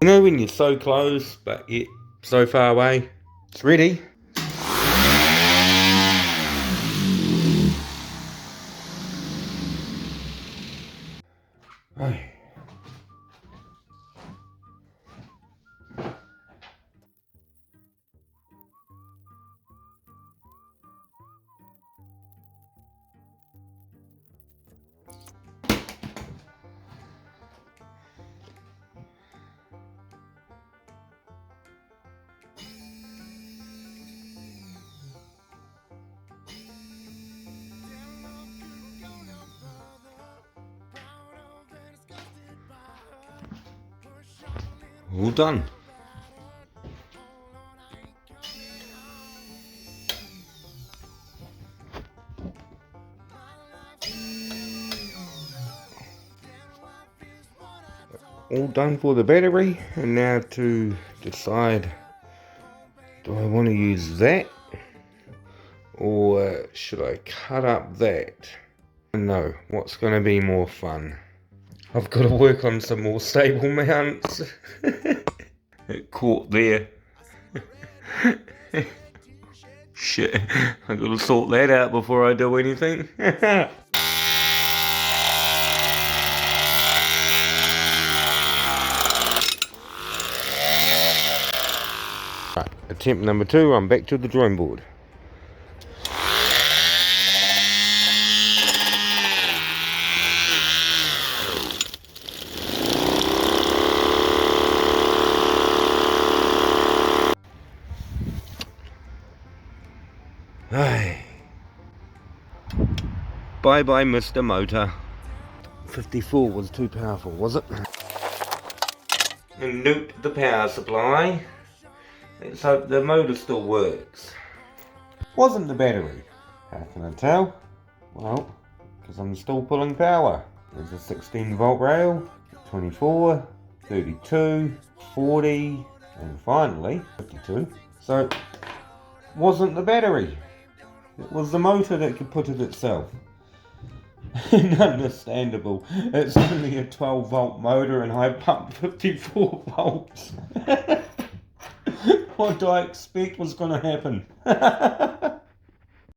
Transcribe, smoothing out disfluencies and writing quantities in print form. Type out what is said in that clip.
You know when you're so close, but yet so far away? It's ready. Hey. All done. All done for the battery, and now to decide, do I want to use that or should I cut up that? No, what's going to be more fun? I've got to work on some more stable mounts. It caught there. Shit, I've got to sort that out before I do anything. Right, attempt number 2, I'm back to the drawing board. Hey. Bye bye Mr. Motor. 54 was too powerful, was it? And nope, the power supply. Let's hope the motor still works. Wasn't the battery. How can I tell? Well, because I'm still pulling power. There's a 16 volt rail, 24, 32, 40, and finally 52. So, wasn't the battery. It was the motor that could put it itself. Understandable. It's only a 12 volt motor and I pumped 54 volts. What do I expect was going to happen?